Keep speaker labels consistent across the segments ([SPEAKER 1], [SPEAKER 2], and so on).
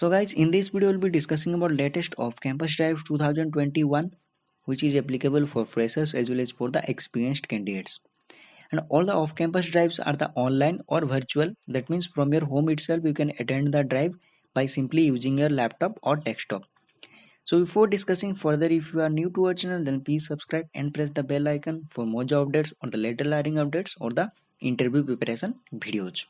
[SPEAKER 1] So guys, in this video we'll be discussing about latest off-campus drives 2021, which is applicable for freshers as well as for the experienced candidates. And all the off-campus drives are the online or virtual. That means from your home itself you can attend the drive by simply using your laptop or desktop. So before discussing further, if you are new to our channel, then please subscribe and press the bell icon for more job updates or the later hiring updates or the interview preparation videos.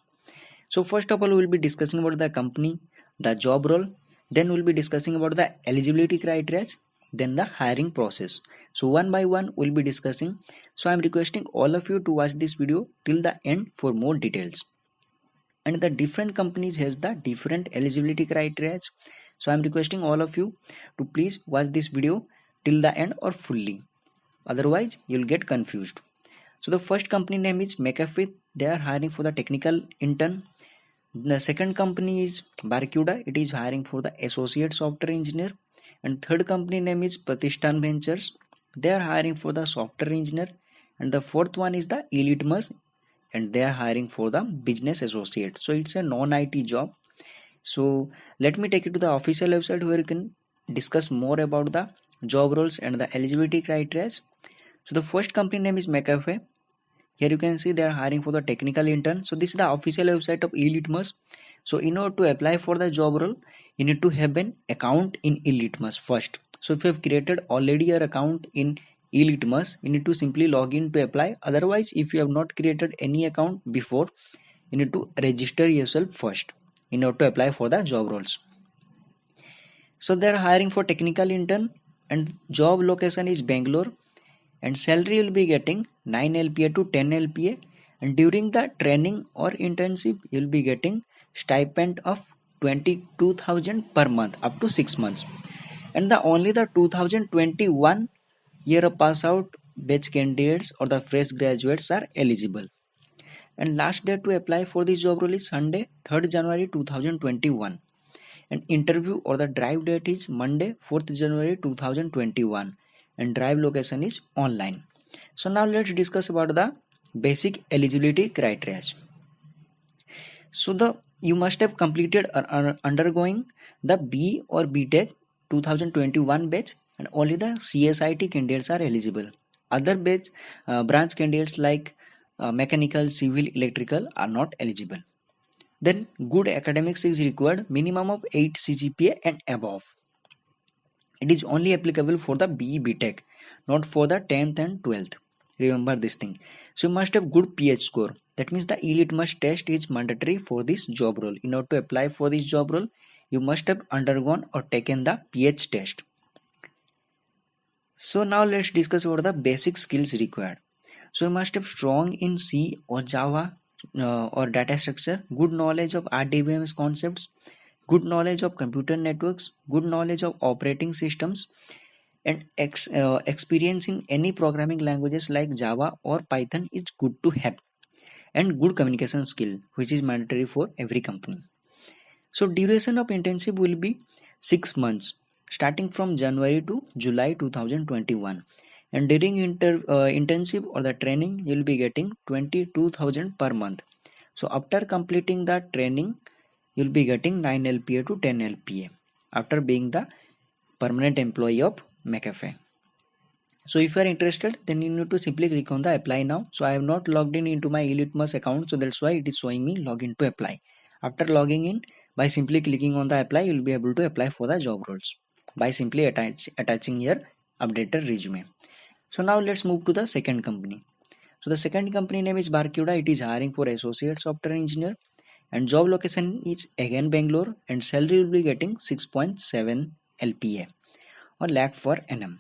[SPEAKER 1] So first of all, we'll be discussing about the company, the job role, then we'll be discussing about the eligibility criteria, then the hiring process. So one by one we'll be discussing. So I'm requesting all of you to watch this video till the end for more details. And the different companies has the different eligibility criteria. So I'm requesting all of you to please watch this video till the end or fully. Otherwise you'll get confused. So the first company name is McAfee. They are hiring for the technical intern. The second company is Barracuda. It is hiring for the associate software engineer. And third company name is Pratishthan Ventures. They are hiring for the software engineer. And the fourth one is the Elitmus, and they are hiring for the business associate. So it's a non-IT job. So let me take you to the official website where you can discuss more about the job roles and the eligibility criteria. So the first company name is McAfee. Here you can see they are hiring for the technical intern. So this is the official website of Elitmus. So in order to apply for the job role, you need to have an account in Elitmus first. So if you have created already your account in Elitmus, you need to simply log in to apply. Otherwise, if you have not created any account before, you need to register yourself first in order to apply for the job roles. So they are hiring for technical intern and job location is Bangalore, and salary will be getting 9 LPA to 10 LPA, and during the training or internship you will be getting stipend of 22,000 per month up to 6 months, and only the 2021 year pass out batch candidates or the fresh graduates are eligible. And last date to apply for this job role is Sunday 3rd January 2021, and interview or the drive date is Monday 4th January 2021, and drive location is online. So now let's discuss about the basic eligibility criteria. So you must have completed or undergoing the B or BTech 2021 batch, and only the CSIT candidates are eligible. Other batch branch candidates like mechanical, civil, electrical are not eligible. Then good academics is required, minimum of 8 CGPA and above. It is only applicable for the BE BTech, not for the 10th and 12th. Remember this thing. So you must have good PH score. That means the Elitmus test is mandatory for this job role. In order to apply for this job role, you must have undergone or taken the PH test. So now let's discuss about the basic skills required. So you must have strong in C or Java or data structure, good knowledge of RDBMS concepts, good knowledge of computer networks, good knowledge of operating systems, and experience in any programming languages like Java or Python is good to have, and good communication skill, which is mandatory for every company. So duration of internship will be 6 months starting from January to July 2021, and during internship or the training you will be getting 22,000 per month. So after completing the training you will be getting 9 LPA to 10 LPA after being the permanent employee of McAfee. So if you are interested, then you need to simply click on the apply now. So I have not logged in into my Elitmus account, so that's why it is showing me login to apply. After logging in, by simply clicking on the apply, you will be able to apply for the job roles by simply attaching your updated resume. So now let's move to the second company. So the second company name is Barracuda. It is hiring for associate software engineer, and job location is again Bangalore, and salary will be getting 6.7 LPA or lakh per annum.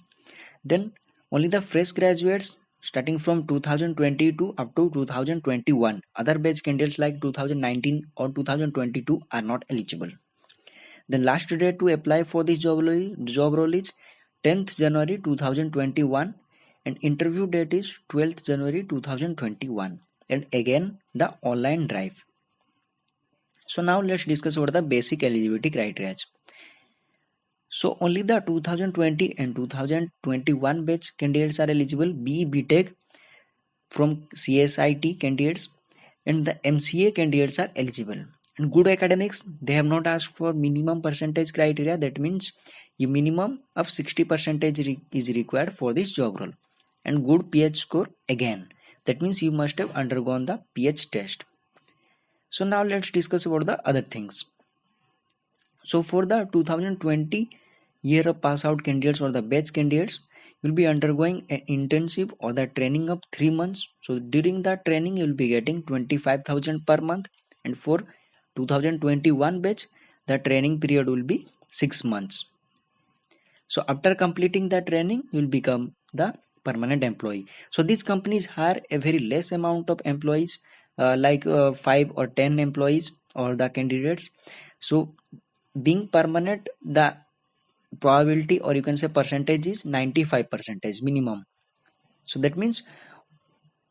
[SPEAKER 1] Then only the fresh graduates starting from 2022 up to 2021. Other batch candidates like 2019 or 2022 are not eligible. The last date to apply for this job role is 10th January 2021, and interview date is 12th January 2021, and again the online drive. So now let's discuss what are the basic eligibility criteria. So only the 2020 and 2021 batch candidates are eligible, BE BTech from CSIT candidates, and the MCA candidates are eligible. And good academics, they have not asked for minimum percentage criteria. That means a minimum of 60 percentage is required for this job role. And good PH score again. That means you must have undergone the PH test. So now let's discuss about the other things. So for the 2020 year of pass out candidates or the batch candidates, you'll be undergoing an intensive or the training of 3 months. So during that training, you'll be getting 25,000 per month. And for 2021 batch, the training period will be 6 months. So after completing the training, you'll become the permanent employee. So these companies hire a very less amount of employees, like 5 or 10 employees or the candidates. So being permanent, the probability or you can say percentage is 95 percentage minimum. So that means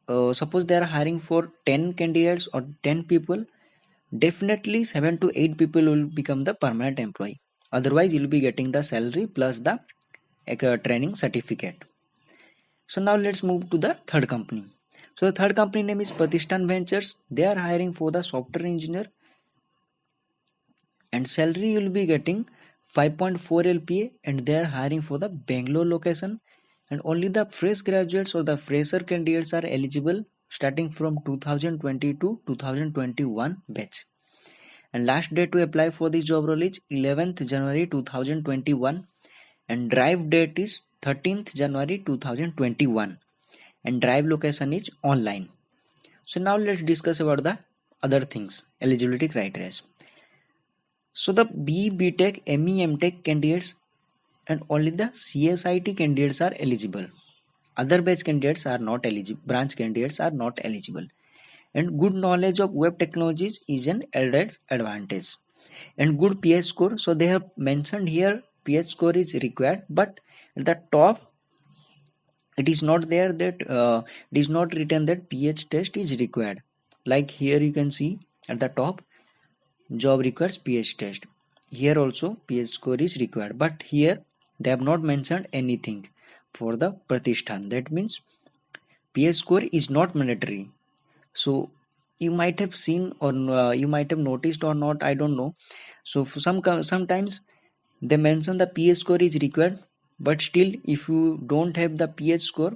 [SPEAKER 1] suppose they are hiring for 10 candidates or 10 people, definitely 7 to 8 people will become the permanent employee. Otherwise you'll be getting the salary plus the training certificate. So now let's move to the third company. So the third company name is Pratishthan Ventures. They are hiring for the software engineer, and salary you will be getting 5.4 LPA, and they are hiring for the Bangalore location, and only the fresh graduates or the fresher candidates are eligible starting from 2020 to 2021 batch. And last date to apply for this job role is 11th January 2021, and drive date is 13th January 2021, and drive location is online. So now let's discuss about the other things, eligibility criteria. So the B Tech, ME, Tech candidates and only the CSIT candidates are eligible. Other batch candidates are not eligible. Branch candidates are not eligible. And good knowledge of web technologies is an added advantage. And good PH score. So they have mentioned here PH score is required, but at the top it is not there that it is not written that PH test is required. Like here you can see at the top, job requires PH test. Here also PH score is required, but here they have not mentioned anything for the Pratishthan. That means PH score is not mandatory. So you might have seen or you might have noticed or not, I don't know. So for sometimes they mention the PH score is required, but still if you don't have the PH score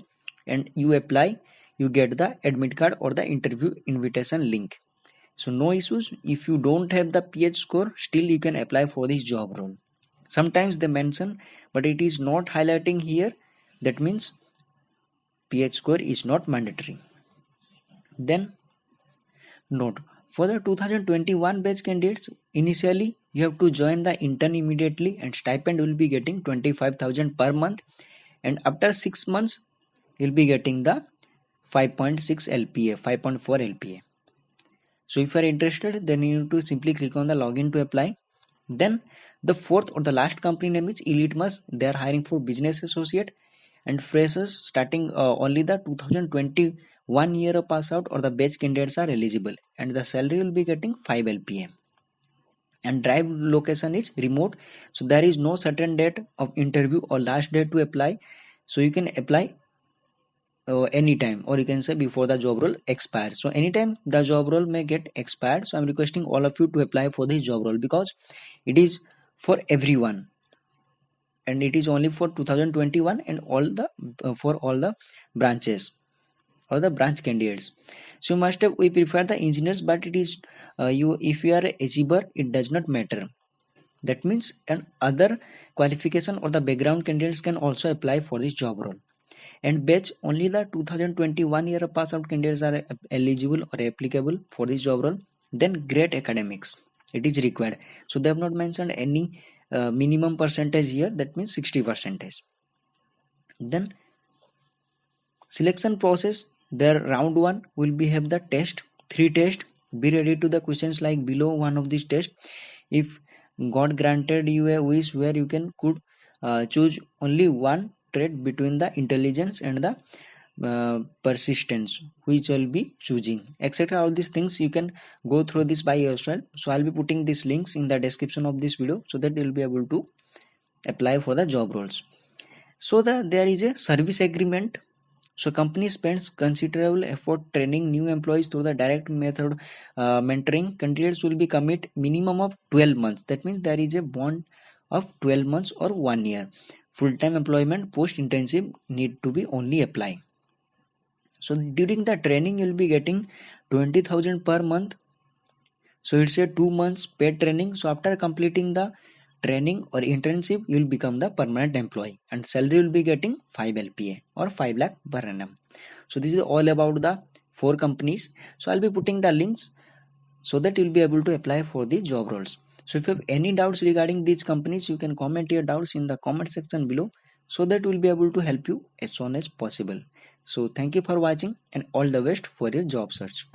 [SPEAKER 1] and you apply, you get the admit card or the interview invitation link. So no issues. If you don't have the PH score, still you can apply for this job role. Sometimes they mention, but it is not highlighting here. That means PH score is not mandatory. Then note, for the 2021 batch candidates, initially you have to join the intern immediately, and stipend will be getting 25,000 per month, and after 6 months you'll be getting the 5.6 LPA, 5.4 LPA. So if you are interested, then you need to simply click on the login to apply. Then the fourth or the last company name is Elitmus. They are hiring for business associate and freshers starting only the 2021 year of pass out or the batch candidates are eligible, and the salary will be getting 5 LPA. And drive location is remote. So there is no certain date of interview or last date to apply. So you can apply anytime, or you can say before the job role expires. So anytime the job role may get expired. So I'm requesting all of you to apply for this job role because it is for everyone, and it is only for 2021 and all the for all the branches or the branch candidates. So you must have, we prefer the engineers, but it is you, if you are a achiever, it does not matter. That means an other qualification or the background candidates can also apply for this job role. And batch, only the 2021 year pass out candidates are eligible or applicable for this job role. Then great academics, it is required. So they have not mentioned any minimum percentage here. That means 60 percentage. Then selection process, their round one will be have the test, 3 tests. Be ready to the questions like below one of these tests. If God granted you a wish where you could choose only one trait between the intelligence and the persistence, which will be choosing, etc. All these things you can go through this by yourself. So I'll be putting these links in the description of this video so that you'll be able to apply for the job roles. So there is a service agreement So company spends considerable effort training new employees through the direct method mentoring. Candidates will be commit minimum of 12 months. That means there is a bond of 12 months or 1 year. Full-time employment post intensive need to be only apply. So during the training you will be getting 20,000 per month. So it's a 2 months paid training. So after completing the training or internship, you will become the permanent employee and salary will be getting 5 LPA or 5 lakh per annum. So this is all about the four companies. So I'll be putting the links so that you'll be able to apply for the job roles. So if you have any doubts regarding these companies, you can comment your doubts in the comment section below so that we'll be able to help you as soon as possible. So thank you for watching and all the best for your job search.